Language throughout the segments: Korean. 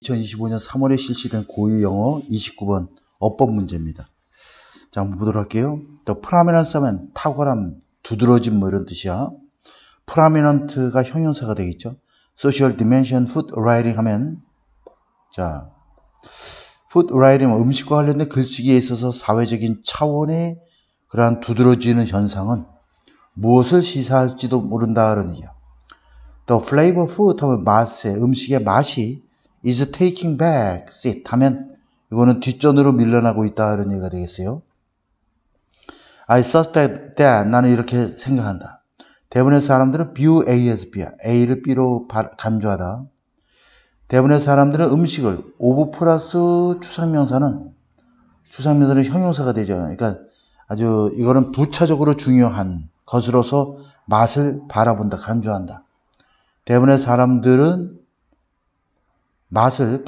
2025년 3월에 실시된 고2 영어 29번 어법 문제입니다. 자, 한번 보도록 할게요. The prominence 하면 탁월함, 두드러짐 뭐 이런 뜻이야. prominent가 형용사가 되겠죠. social dimension, food writing 하면 자, food writing 음식과 관련된 글쓰기에 있어서 사회적인 차원의 그러한 두드러지는 현상은 무엇을 시사할지도 모른다 그런 얘기야. The flavor food 하면 맛의 음식의 맛이 is taking back seat 하면 이거는 뒷전으로 밀려나고 있다 이런 얘기가 되겠어요. I suspect that 나는 이렇게 생각한다. 대부분의 사람들은 view A as B야. A를 B로 간주하다. 대부분의 사람들은 음식을 of 플러스 추상명사는 형용사가 되죠. 그러니까 아주 이거는 부차적으로 중요한 것으로서 맛을 바라본다, 간주한다. 대부분의 사람들은 맛을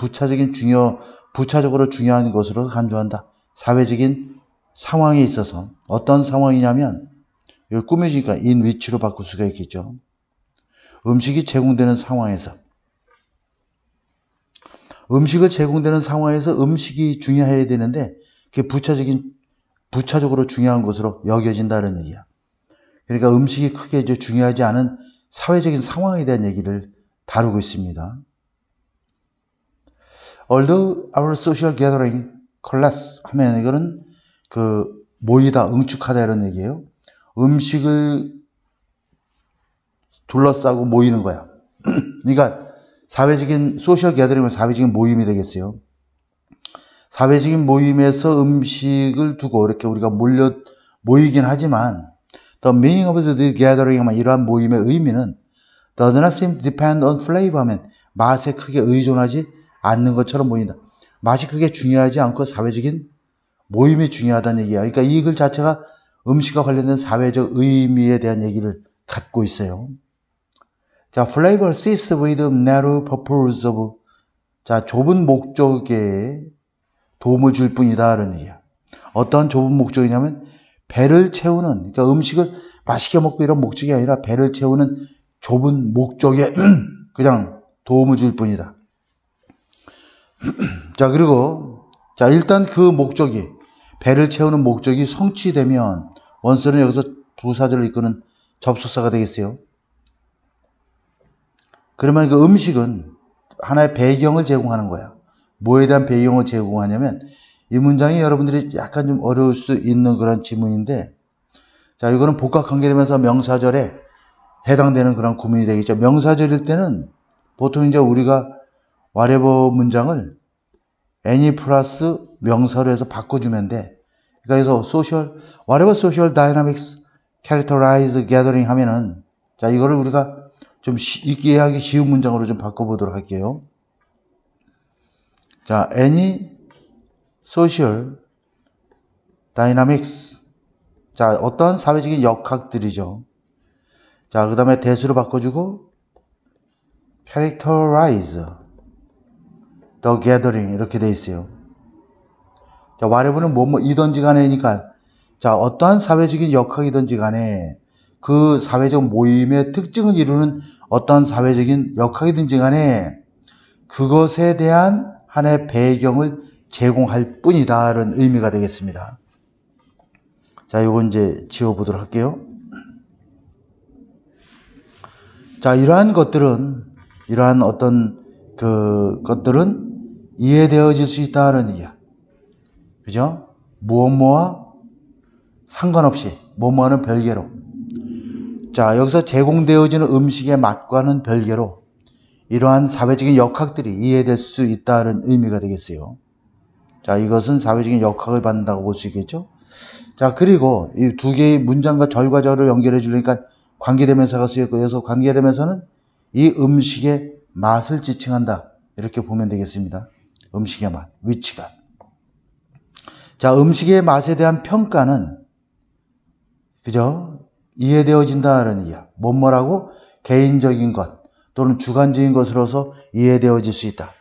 부차적으로 중요한 것으로 간주한다. 사회적인 상황에 있어서 어떤 상황이냐면 여기 꾸며지니까 in which로 바꿀 수가 있겠죠. 음식이 제공되는 상황에서 음식이 중요해야 되는데 그게 부차적으로 중요한 것으로 여겨진다는 얘기야. 그러니까 음식이 크게 중요하지 않은 사회적인 상황에 대한 얘기를 다루고 있습니다. Although our social gathering collapse 하면 이거는 모이다, 응축하다 이런 얘기예요. 음식을 둘러싸고 모이는 거야. 그러니까 사회적인 소셜 게더링은 사회적인 모임이 되겠어요. 사회적인 모임에서 음식을 두고 이렇게 우리가 모이긴 하지만 the meaning of the gathering 하면 이러한 모임의 의미는 does not seem to depend on flavor 하면 맛에 크게 의존하지 않는 것처럼 보인다. 맛이 크게 중요하지 않고 사회적인 모임이 중요하다는 얘기야. 그러니까 이 글 자체가 음식과 관련된 사회적 의미에 대한 얘기를 갖고 있어요. 자, flavor assists with narrow purpose of 자, 좁은 목적에 도움을 줄 뿐이다. 라는 얘기야. 어떤 좁은 목적이냐면 배를 채우는, 그러니까 음식을 맛있게 먹고 이런 목적이 아니라 배를 채우는 좁은 목적에 그냥 도움을 줄 뿐이다. 자, 그리고 자, 일단 그 목적이 배를 채우는 목적이 성취되면 원수는 여기서 부사절을 이끄는 접속사가 되겠어요. 그러면 그 음식은 하나의 배경을 제공하는 거야. 뭐에 대한 배경을 제공하냐면 이 문장이 여러분들이 약간 좀 어려울 수도 있는 그런 지문인데 자, 이거는 복합 관계되면서 명사절에 해당되는 그런 구문이 되겠죠. 명사절일 때는 보통 이제 우리가 whatever 문장을 any 플러스 명사로 해서 바꿔주면 돼. 그러니까 그래서 whatever social dynamics characterize gathering 하면은 자, 이거를 우리가 좀 이해하기 쉬운 문장으로 좀 바꿔보도록 할게요. 자, any social dynamics. 자, 어떤 사회적인 역학들이죠. 자, 그 다음에 대수로 바꿔주고 characterize the gathering 이렇게 돼 있어요. 자, whatever는 이든지 간에니까 자, 어떠한 사회적인 역학이든지 간에 그 사회적 모임의 특징을 이루는 어떠한 사회적인 역학이든지 간에 그것에 대한 하나의 배경을 제공할 뿐이다 라는 의미가 되겠습니다. 자, 요거 이제 지워보도록 할게요. 자, 이러한 것들은 이해되어질 수 있다는 얘기야. 그죠? 무엇뭐와 상관없이, 뭐뭐와는 별개로. 자, 여기서 제공되어지는 음식의 맛과는 별개로 이러한 사회적인 역학들이 이해될 수 있다는 의미가 되겠어요. 자, 이것은 사회적인 역학을 받는다고 볼 수 있겠죠? 자, 그리고 이 두 개의 문장과 절과절을 연결해 주려니까 관계대명사가 쓰였고, 여기서 관계대명사는 이 음식의 맛을 지칭한다. 이렇게 보면 되겠습니다. 음식의 맛, 위치가. 자, 음식의 맛에 대한 평가는, 그죠? 이해되어진다는 이야. 뭐뭐라고 개인적인 것 또는 주관적인 것으로서 이해되어질 수 있다.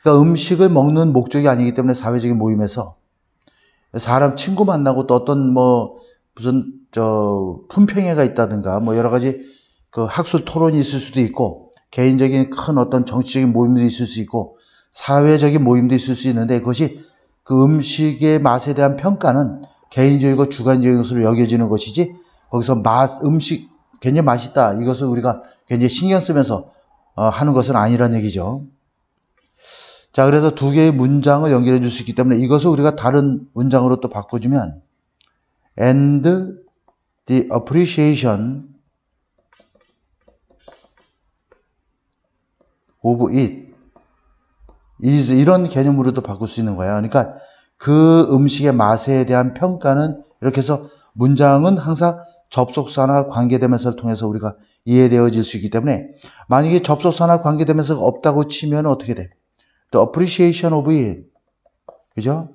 그러니까 음식을 먹는 목적이 아니기 때문에 사회적인 모임에서 사람 친구 만나고 또 어떤 품평회가 있다든가 여러 가지 그 학술 토론이 있을 수도 있고 개인적인 큰 어떤 정치적인 모임도 있을 수 있고 사회적인 모임도 있을 수 있는데 그것이 그 음식의 맛에 대한 평가는 개인적이고 주관적인 것으로 여겨지는 것이지 거기서 음식 굉장히 맛있다 이것을 우리가 굉장히 신경 쓰면서 하는 것은 아니란 얘기죠. 자, 그래서 두 개의 문장을 연결해 줄 수 있기 때문에 이것을 우리가 다른 문장으로 또 바꿔주면 and the appreciation of it is 이런 개념으로도 바꿀 수 있는 거예요. 그러니까 그 음식의 맛에 대한 평가는 이렇게 해서 문장은 항상 접속사나 관계대명사를 통해서 우리가 이해되어질 수 있기 때문에 만약에 접속사나 관계대명사가 없다고 치면 어떻게 돼? The appreciation of it. 그죠?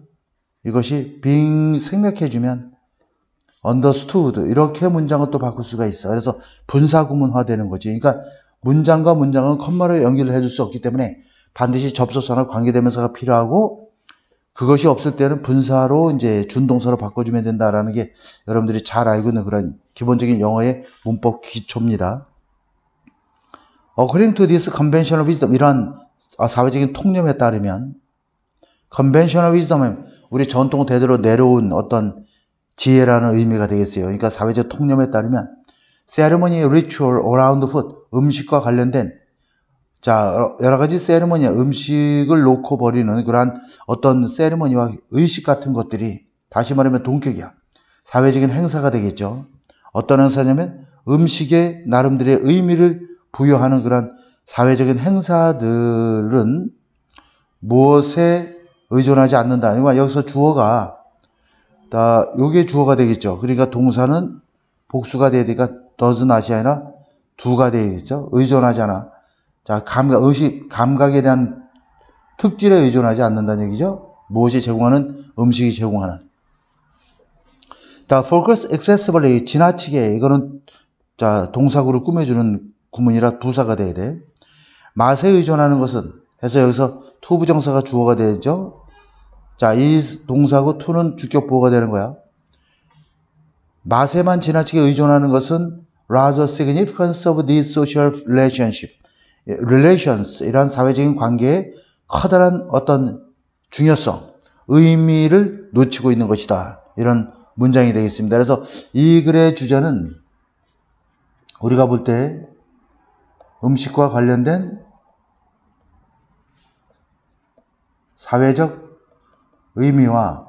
이것이 being 생략해주면 understood. 이렇게 문장을 또 바꿀 수가 있어. 그래서 분사구문화 되는 거지. 그러니까 문장과 문장은 컴마로 연결을 해줄 수 없기 때문에 반드시 접속사나 관계대명사가 필요하고 그것이 없을 때는 분사로 이제 준동사로 바꿔주면 된다라는 게 여러분들이 잘 알고 있는 그런 기본적인 영어의 문법 기초입니다. According to this conventional wisdom, 이러한 사회적인 통념에 따르면 conventional wisdom은 우리 전통 대대로 내려온 어떤 지혜라는 의미가 되겠어요. 그러니까 사회적 통념에 따르면 ceremony, ritual around food, 음식과 관련된 자 여러 가지 세리머니, 음식을 놓고 벌이는 그러한 어떤 세리머니와 의식 같은 것들이 다시 말하면 동격이야. 사회적인 행사가 되겠죠. 어떤 행사냐면 음식에 나름대로의 의미를 부여하는 그런 사회적인 행사들은 무엇에 의존하지 않는다. 그러니까 여기서 주어가 요게 주어가 되겠죠. 그러니까 동사는 복수가 돼야 되니까 does not이 아니라 do가 되겠죠. 의존하지 않아. 자, 감각에 대한 특질에 의존하지 않는다는 얘기죠. 무엇이 제공하는? 음식이 제공하는. 자, focus excessively, 지나치게, 이거는, 자, 동사구를 꾸며주는 구문이라 부사가 돼야 돼. 맛에 의존하는 것은, 해서 여기서 to 부정사가 주어가 되죠. 자, 이 동사구 to는 주격 보호가 되는 거야. 맛에만 지나치게 의존하는 것은 rather significance of these social relationship. relations, 이런 사회적인 관계의 커다란 어떤 중요성, 의미를 놓치고 있는 것이다. 이런 문장이 되겠습니다. 그래서 이 글의 주제는 우리가 볼 때 음식과 관련된 사회적 의미와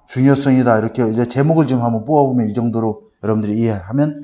중요성이다. 이렇게 이제 제목을 좀 한번 뽑아보면 이 정도로 여러분들이 이해하면